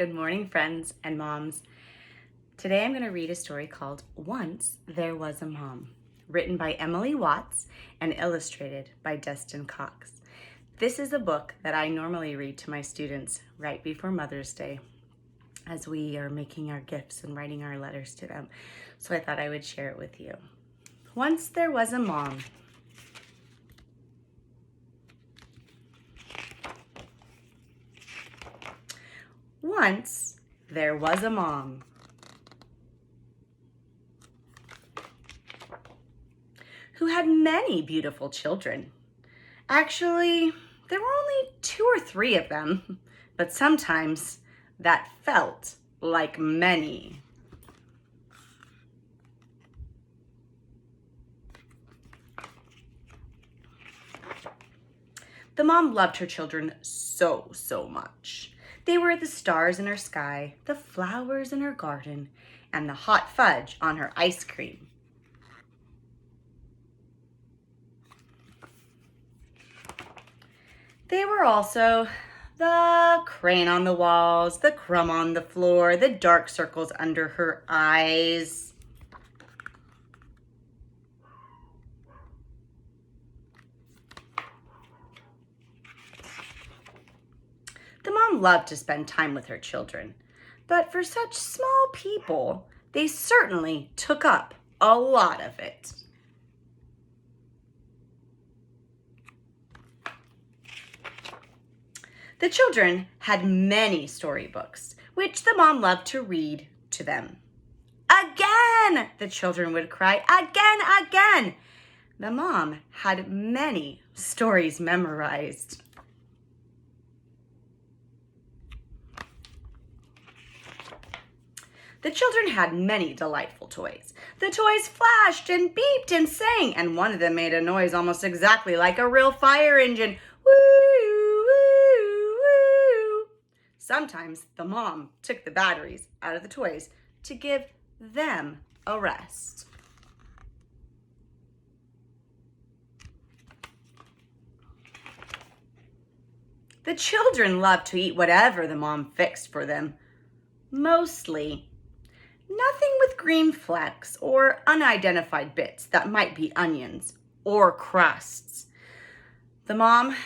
Good morning, friends and moms. Today I'm going to read a story called Once There Was a Mom, written by Emily Watts and illustrated by Destin Cox. This is a book that I normally read to my students right before Mother's Day as we are making our gifts and writing our letters to them. So I thought I would share it with you. Once there was a mom. Once there was a mom who had many beautiful children. Actually, there were only 2 or 3 of them, but sometimes that felt like many. The mom loved her children so much. They were the stars in her sky, the flowers in her garden, and the hot fudge on her ice cream. They were also the crayon on the walls, the crumb on the floor, the dark circles under her eyes. The mom loved to spend time with her children, but for such small people, they certainly took up a lot of it. The children had many storybooks, which the mom loved to read to them. Again, the children would cry, again. The mom had many stories memorized. The children had many delightful toys. The toys flashed and beeped and sang, and one of them made a noise almost exactly like a real fire engine. Woo, woo, woo. Sometimes the mom took the batteries out of the toys to give them a rest. The children loved to eat whatever the mom fixed for them. Mostly nothing with green flecks or unidentified bits that might be onions or crusts. The mom,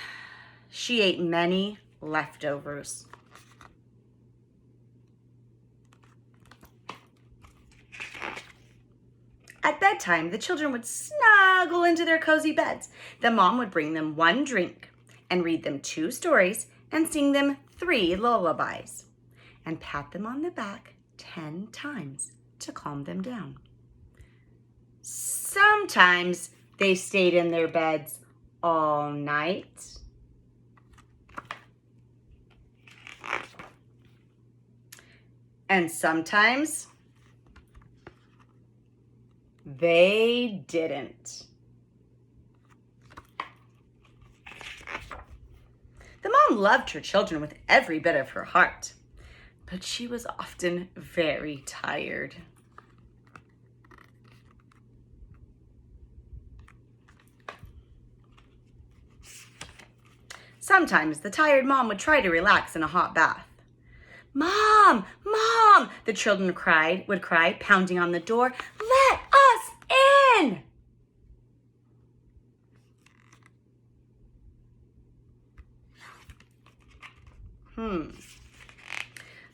she ate many leftovers. At bedtime, the children would snuggle into their cozy beds. The mom would bring them one drink and read them 2 stories and sing them 3 lullabies and pat them on the back 10 times to calm them down. Sometimes they stayed in their beds all night. And sometimes they didn't. The mom loved her children with every bit of her heart, but she was often very tired. Sometimes the tired mom would try to relax in a hot bath. Mom, the children would cry, pounding on the door. Let us in!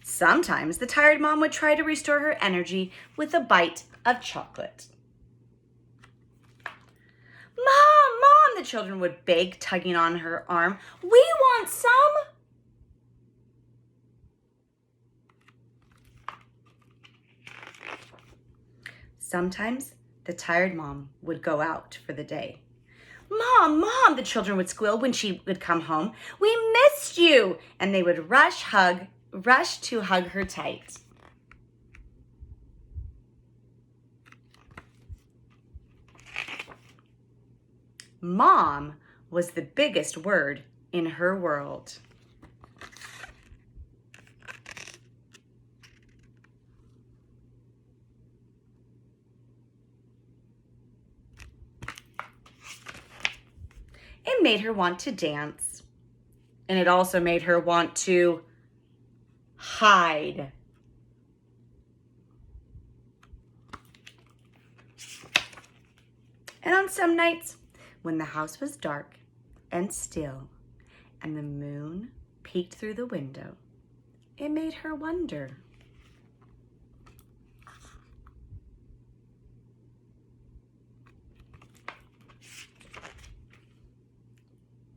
Sometimes the tired mom would try to restore her energy with a bite of chocolate. Mom, the children would beg, tugging on her arm. We want some! Sometimes the tired mom would go out for the day. Mom, the children would squeal when she would come home. We missed you! And they would rush to hug her tight. Mom was the biggest word in her world. It made her want to dance. And it also made her want to Hide. And on some nights, when the house was dark and still, and the moon peeked through the window, it made her wonder.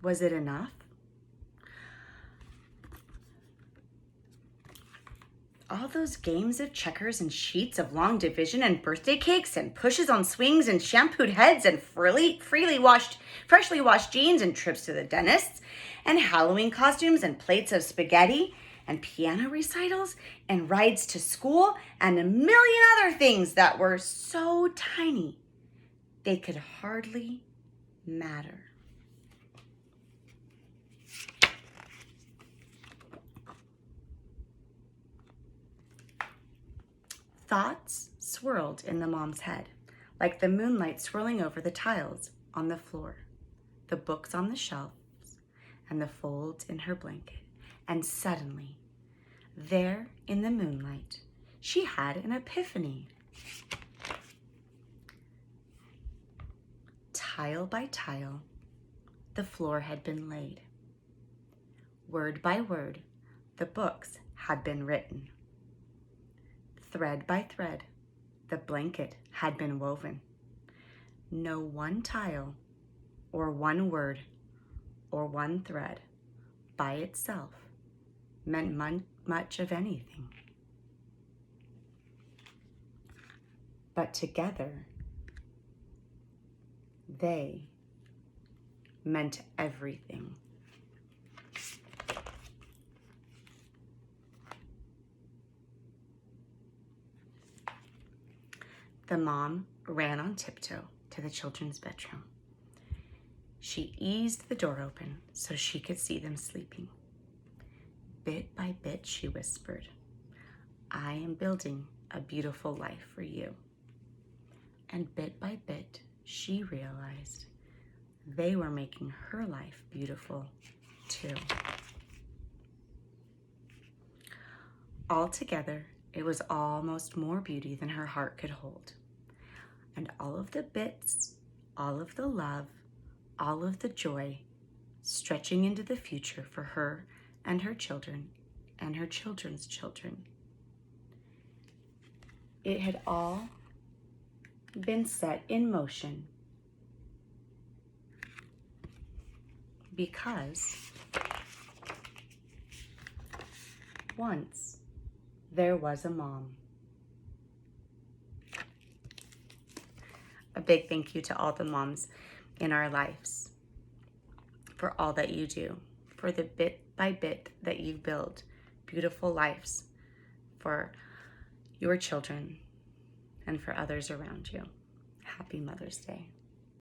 Was it enough? All those games of checkers and sheets of long division and birthday cakes and pushes on swings and shampooed heads and freshly washed jeans and trips to the dentist and Halloween costumes and plates of spaghetti and piano recitals and rides to school and a million other things that were so tiny they could hardly matter. Thoughts swirled in the mom's head, like the moonlight swirling over the tiles on the floor, the books on the shelves, and the folds in her blanket. And suddenly, there in the moonlight, she had an epiphany. Tile by tile, the floor had been laid. Word by word, the books had been written. Thread by thread, the blanket had been woven. No one tile, or one word, or one thread by itself meant much of anything. But together, they meant everything. The mom ran on tiptoe to the children's bedroom. She eased the door open so she could see them sleeping. Bit by bit, she whispered, "I am building a beautiful life for you." And bit by bit, she realized they were making her life beautiful too. Altogether, it was almost more beauty than her heart could hold. And all of the bits, all of the love, all of the joy, stretching into the future for her and her children and her children's children. It had all been set in motion because once there was a mom. A big thank you to all the moms in our lives for all that you do, for the bit by bit that you build beautiful lives for your children and for others around you. Happy Mother's Day.